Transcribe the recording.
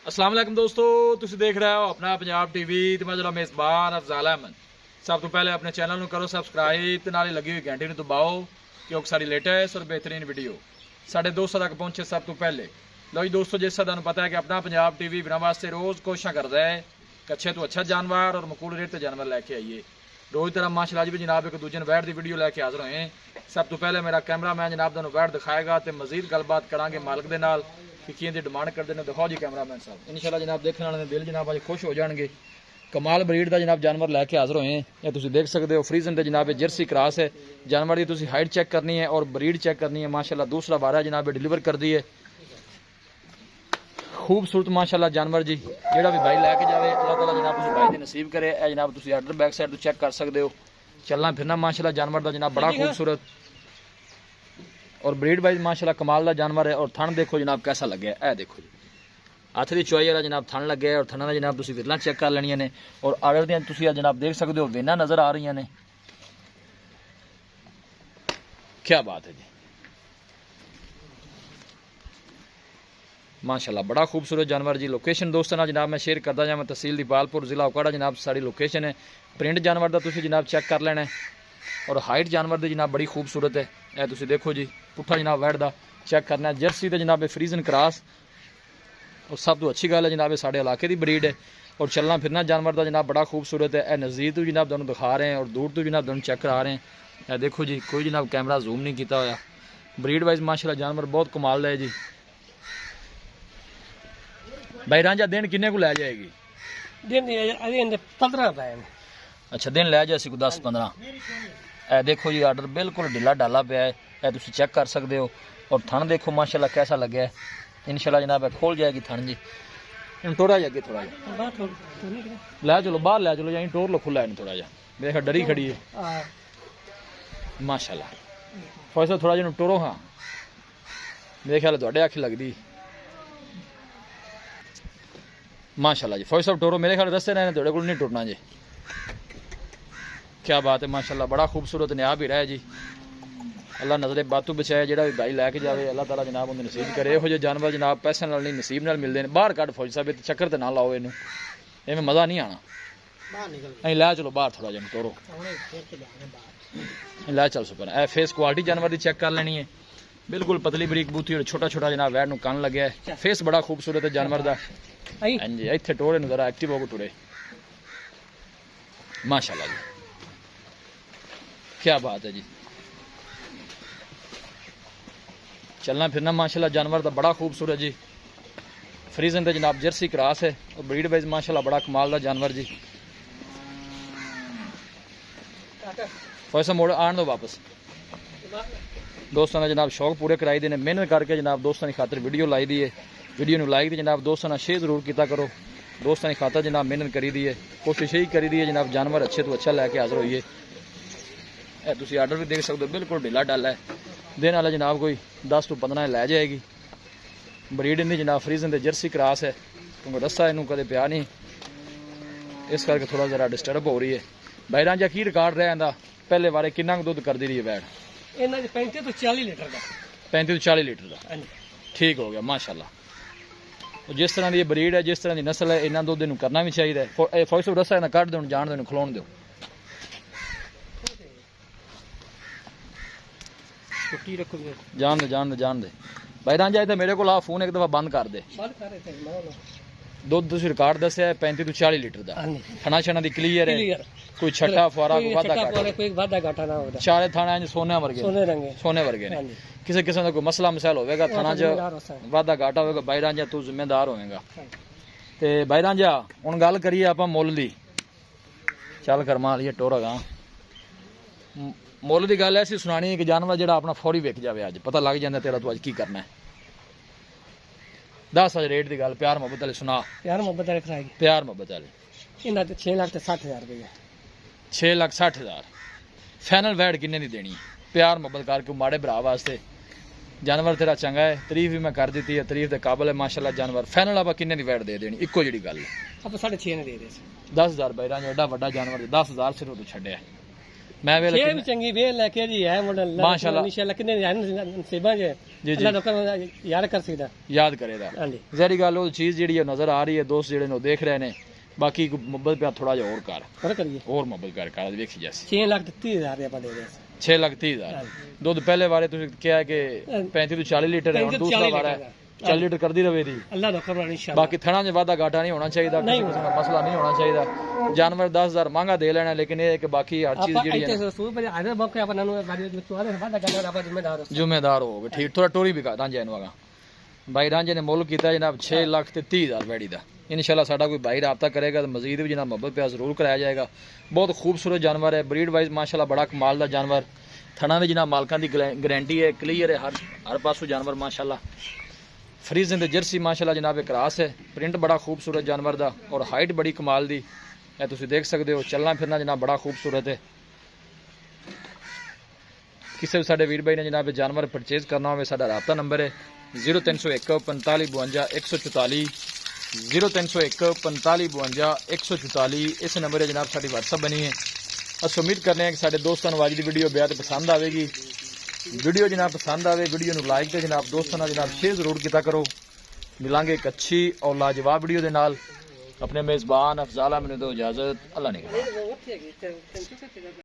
अस्सलाम वालेकुम दोस्तों, तुसीं देख रहे हो अपना पंजाब टीवी ते मैं जरा मेज़बान अफजाल अहमद। सब तो पहले अपने चैनल को करो सबसक्राइब ते नाले लगी हुई घंटी को दबाओ क्योंकि सारी लेटेस्ट और बेहतरीन वीडियो साढ़े दोस्तों तक पहुंचे सब तो पहले। लो जी दोस्तों, जैसा तुहानू पता है कि अपना पंजाब टीवी बिना वास्ते रोज़ कोशिश करता है कि अच्छे तो अच्छा जानवर और मकूल रेट जानवर लैके आइए। रोज़ तरह माशाअल्लाह भी जनाब एक दूजे वैट की वीडियो लैके हाजिर होए। सब तो पहले मेरा कैमरा मैन जनाब तुहानू वैट दिखाएगा तो मजीद गलबात करांगे मालिक के नाल कि की डिमांड करते हैं। दिखाओ जी कैमरा मैन साहब, इंशाल्लाह जनाब देखने वाले दिल जनाब अज खुश हो जाएंगे। कमाल ब्रीड का जनाब जानवर लैके हाजिर होए या तुम देख सकते हो। फ्रीजन के जनाब जर्सी क्रॉस है। जानवर की तुम हाइट चेक करनी है और ब्रीड चेक करनी है। माशाल्लाह दूसरा बार जनाब डिलीवर कर दी है। खूबसूरत माशाल्लाह जानवर जी, जेड़ा भी भाई लैके जाए अल्लाह ताला जनाब उस भाई की नसीब करे। जनाब तुम आर्डर बैक साइड तो चेक कर सकते हो। चलना फिरना माशाल्लाह जानवर का जनाब बड़ा खूबसूरत और ब्रीड वाइज माशाल्लाह कमाल का जानवर है। और थन देखो जनाब कैसा लगे, ए देखो जी हथ की चुआई वाला जनाब थन लगे और थना जनाब तुम विरला चेक कर लेनिया ने। और आर्डर दियां तुम जनाब देख सकते हो वेना नज़र आ रही ने। क्या बात है जी, माशाल्लाह बड़ा खूबसूरत जानवर जी। लोकेशन दोस्तों ना जनाब मैं शेयर करता जावां, तहसील दीपालपुर जिला उकाड़ा जनाब साड़ी लोकेशन है। प्रिंट जानवर का तुम जनाब चेक कर लेना है और हाइट जानवर की जनाब बड़ी खूबसूरत है। यह तुम देखो जी पुट्ठा जनाब वैट का चेक करना है। जर्सी तो जनाब फ्रीजन क्रॉस और सब तो अच्छी गल है जनाब साढ़े इलाके की ब्रीड है। और चलना फिरना जानवर का जनाब बड़ा खूबसूरत है। यह नज़दीक तो जनाब तुहानू दिखा रहे हैं और दूर तो जनाब तुहानू चेक करा रहे हैं। यह देखो जी कोई जनाब कैमरा जूम नहीं किया होया। ब्रीड वाइज माशाल्लाह जानवर बहुत कमाल का है जी। भाई रांझा दिन किन्ने को लै जाएगी? दिन 15 रुपए। अच्छा दिन लै जाए को 10-15। ए देखो जी आर्डर बिल्कुल ढिला डाला पाया है। यह तुम चेक कर सकते हो। और थन देखो माशाल्लाह कैसा लगे है। इंशाल्लाह जनाब खोल जाएगी थन जी। इन टोरा जाएगी थोड़ा जा लै चलो बाहर लै चलो या टोर लो खुला है थोड़ा जा। देखा डरी खड़ी है माशाल्लाह। फौसा थोड़ा जा टोरो। हाँ मेरे ख्याल थोड़े अख लगती माशाल्लाह जी। फौज साहब टोरो मेरे ख्याल रस्ते रहने थोड़े को नहीं टुरना जी। क्या बात है माशाल्लाह बड़ा खूबसूरत न्याब ही रहा जी। अल्लाह नज़रे बातू बचाए। जेड़ा भी भाई लैके जाए अल्लाह ताला जनाब उन्हें नसीब करे। यहो जे जानवर जनाब पैसे नाल नहीं नसीब नाल मिलते हैं। बाहर कट फौज साहब चक्कर तो ना लाओ इनू, इवें मज़ा नहीं आना। नहीं लै चलो बाहर थोड़ा जन टोरो लै चल सुपर। ए फेस क्वालिटी जानवर की चेक कर लेनी है। बिल्कुल पतली बरीक बूथी और छोटा छोटा जनाब वैट नूं कन लगे है। फेस बड़ा खूबसूरत है जानवर का। हाँ जी इतने टोरे नूं जरा एक्टिव होकर टुरे माशाल्लाह जी। क्या बात है जी। चलना फिरना माशाल्लाह जानवर का बड़ा खूबसूरत जी। फ्रीजन तो जनाब जर्सी क्रॉस है और ब्रीड वाइज माशाल्लाह बड़ा कमाल का जानवर जी। फैसा मोड़ आन दो वापस। दोस्तों ने जनाब शौक पूरे कराई देने मेहनत करके जनाब दोस्तों की खातर वीडियो लाई दी है। वीडियो में लाइक तो जनाब दोस्तों ने शेयर जरूर किया करो। दोस्तों की खातर जनाब मेहनत करी दी है, कोशिश यही करी दी है जनाब जानवर अच्छे तो अच्छा लैके हाजिर होइए। तुम आर्डर भी देख सकते हो बिल्कुल ढिला डाला है। दिन वाला जनाब कोई 10 तो 15 लै जाएगी। ब्रीड इन्नी जनाब फ्रीजन के जर्सी क्रॉस है क्योंकि रस्सा इनू कदे पिया नहीं, इस करके थोड़ा जरा डिस्टर्ब हो रही है। भाई रांझा की रिकॉर्ड रहा इनका पहले बारे किन्ना दुध कर दी रही है वैट? 35 तो 40 लीटर का। 35 तो 40 लीटर का ठीक हो गया माशाल्लाह। जिस तरह की ब्रीड है जिस तरह की नस्ल है इन्ना दुध इनू करना भी चाहिए। फौज रस्सा इन्हें कट दो जान दो खिलाने दो। जान दे जान दे जान दे भाई रांझा इतने मेरे को आ फोन एक दफा बंद कर दे। दुध तुम रिकॉर्ड दसिया 35 तो 40 लीटर का। थना छना दी क्लीयर है, कोई छट्टा फुआरा कोई वाधा घाटा ना होता। चारे थाने सोने वर्गे सोने वर्गे ने। किसी किस्म का कोई मसला मसाइल होगा थाना च वाधा घाटा होगा भाई रांझा तू जिम्मेदार होएगा। तो भाई रांझा हुण गल करिए आप मुल दी। चल करमा लिए टोरा गा मुल की गल ऐसी सुनानी है कि जानवर जो अपना फौरी विक जाए अज पता लग जाता तेरा तू अज की करना है। दस अज रेट की गल प्यार मुहब्बत वाली सुना। प्यार मुहब्बत वाली कराएगी। प्यार मुहब्बत वाली 6,60,000 रुपये। 6,60,000 फाइनल वैट किन्ने की देनी? प्यार मुहब्बत करके माड़े भरा वास्ते जानवर तेरा चंगा है। तारीफ भी मैं कर दी है, तारीफ के काबिल है माशाल्लाह जानवर। फाइनल आप किन्ने की वैट दे देनी? इको जी गल है आप 6.5 ने दे 10,000 भाई रांझा एडा वड्डा जानवर 10,000 सिर्फ तू छड्या मैं वे छे भी चंगी वे लेके जी है मॉडल माशाल्लाह। इंशाल्लाह कितने नसीबा जे जी जी अल्लाह लोकां याद कर सकदा याद करेगा हां जी जहरी गल वो चीज़ जी नज़र आ रही है दोस्त जेडे ने देख रहे ने बाकी मुहब्बत पे थोड़ा जिहा और कर और करिए और मुहब्बत कर वेखी जैसे 6,30,000 रुपए दे रहे 6,30,000 दुध पहले बारे तुझे क्या है कि 35 तो 40 लीटर है और 35 दूसरा 40 बार है लीटर 40 लीटर कर दी रवे दी अल्लाह दा करना इंशाल्लाह बाकी थना च वादा घाटा नहीं होना चाहिए नहीं किसी किस्म दा मसला नहीं होना चाहिए जानवर 10,000 महंगा दे लेना लेकिन ये है कि बाकी हर चीज आपा जी इते रसूल पर आदर मौके अपन नु गाड़ी में चुआले वादा करना आपा जिम्मेदार हो जिम्मेदार हो गए ठीक थोड़ा टोरी भी रांझे इनवागा भाई रांझे ने मुल किया जनाब 6,30,000 बैड़ी का इंशाल्लाह साडा कोई भाई रब्ता करेगा तो मजीद भी जनाब मोहब्बत पे जरूर कराया जाएगा बहुत खूबसूरत जानवर है ब्रीड वाइज माशाल्लाह बड़ा कमाल का जानवर थना भी जनाब मालकां की गारंटी है क्लीयर है हर पासों जानवर माशाल्लाह फ्रीजिंग द जर्सी माशाल्लाह जनाब एक क्रास है प्रिंट बड़ा खूबसूरत जानवर दा और हाइट बड़ी कमाल दी है तुसीं देख सकते हो चलना फिरना जनाब बड़ा खूबसूरत है किसी भी साडे वीर भाई ने जनाब जानवर परचेज करना हो साडा राब्ता नंबर है 0301 45 52 144 0301 45 52 144 इस नंबर है जनाब साडी व्हाट्सअप बनी है अस उम्मीद करने हैं कि साडे दोस्तों को अज की वीडियो बेहद पसंद आएगी वीडियो जनाब पसंद आए वीडियो को लाइक तो जनाब दोस्तों ना जनाब शेयर जरूर किया करो मिलांगे एक अच्छी और लाजवाब वीडियो के नाल अपने मेज़बान अफजाल अहमद को इजाज़त अल्लाह ने